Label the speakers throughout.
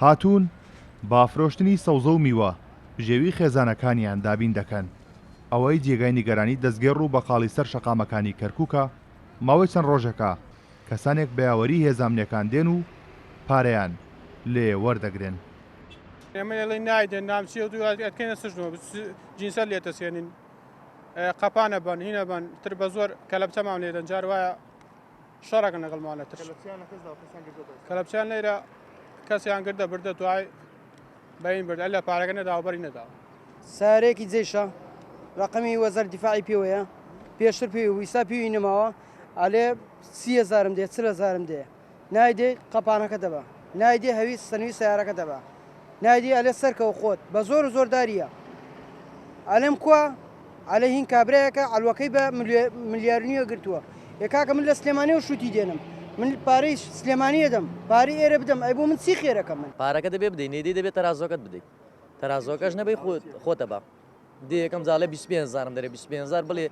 Speaker 1: هاتوون بافرۆشتنی سەوزە و میوە بژێوی خێزانەکانیان دابین دەکەن. ئەوەی جێگای نیگەرانی دەستگێڕ و بەقاڵی سەر شەقامەکانی کەرکووکە ماوەی چەند ڕۆژەکە کەسانێک بە یاوەری هێزانامنیەکان دێن و پارەیان لێ وەردەگرن.
Speaker 2: ئێمە لەڵی نایدێن نامچی و دوکەینە سژنەوە جینسە لێتەسێنین قەپانە بن هینە بن تر بە زۆر کەلەپچەمان لێدەن جار وایە شەڕەکە لەگەڵمانێتتر کەلەپچیان لێرە کەسیان گردە بردە دوای بەین برد لە پارەکە نەدا و بەری نەدا.
Speaker 3: سارێکی جێشە ڕقمی وەزەر دیفاعی پێوەیە پێشتر پێ ویسا پێوی نەماوە ئەلێ 30,000 دێ 40,000 دێ نایدێ قەپانەکە دەبە نایدێ هەوی سنووی سیارەکە دەبە نایدی ئەلێ سەرکەوە خۆت بە زۆر زۆرداریە ئەلێم کووە ئەلە هین کابراایەکە ئەلوەکەی بە ملیارنیە گرتووە یکاکە من لە سلێمانی و شووتی دێنم من پارەی سلێمانیە دەم پارەی ئێرە بدەم ئەی بۆ من چی خێرەکەم من
Speaker 4: پارەکە دەبێ بدەین نێدی دەبێت تەرازۆکەت بدەیت تەرازۆکەش نەبەی خۆتە بە دێ یەکەم جاڵە 25,000 دەرێ 25,000 بڵێ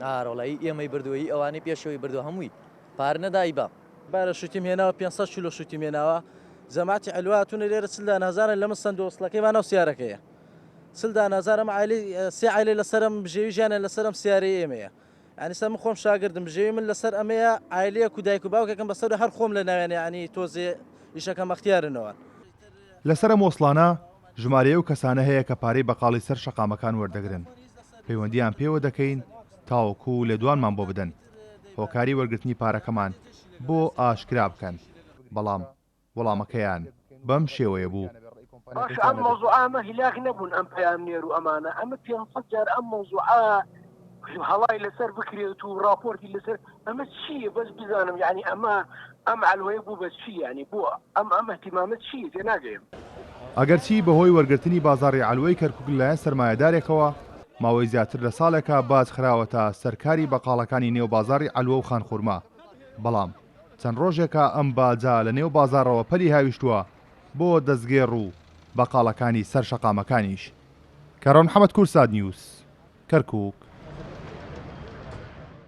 Speaker 4: ئاڕۆڵایی ئێمەی بردووەی ئەوانەی پێشەوەی بردو هەمووی پار نەدایی بە
Speaker 5: بارە شوتیم هێناوە 500 کیلۆ شوتیم هێناوە زەماتی ئەلواتونە لێرە 40,000 لە من سندۆسڵەکەیمانە و سیارەکەیە 40,000 عیلی سێ عیلی لەسەرم بژێوی ژیانە لەسەرم سیارەی ئێمەیە ئەنیسا من خۆم شاگردم بژێوی من لەسەر ئەمەیە عیلەیە کودایک و باوکەکەم بەسەر هەر خۆم لە ناوێنێ ینی تۆزێ ئیشەکەم ئەختیارنەوە.
Speaker 1: لەسەر مۆسڵانە ژمارەیە و کەسانە هەیە کە پارەی بەقاڵی سەر شەقامەکان وەردەگرن پەیوەندیان پێوە دەکەین تاوەکو لە دوانمان بۆ بدەن هۆکاری وەرگرتنی پارەکەمان بۆ ئاشکرا بکەن بەڵام وەڵامەکەیان بەم شێوەیە بوو.
Speaker 6: باش ئەم مۆزوعامە هیلاک نەبوون ئەم پەیامنێر و ئەمانە ئەمە 500 جار ئەم مۆزوعە هەڵای لەسەر بکرێت و راپۆرتی لەسەر ئەمە چییە بەس بزانم یعنی ئەم علوەیە بوو بەس چی ینی بۆ ئەم احتیمامەت چی تێ ناگەیم.
Speaker 1: ئەگەرچی بەهۆی وەرگرتنی بازاڕی علوەی کەرکووک لایەن سەرمایەدارێکەوە ماوەی زیاتر لە ساڵێکە باز خراوەتە سەرکاری بەقاڵەکانی نێو بازاڕی علوە و خانخورما بەڵام چەند ڕۆژێکە ئەم باجا لە نێو بازاڕەوە پەلی هاویشتووە بۆ دەستگێڕ و بەقاڵەکانی سەر شەقامەکانیش. کەڕۆن محەممەد کورساد نیوس کەرکووک.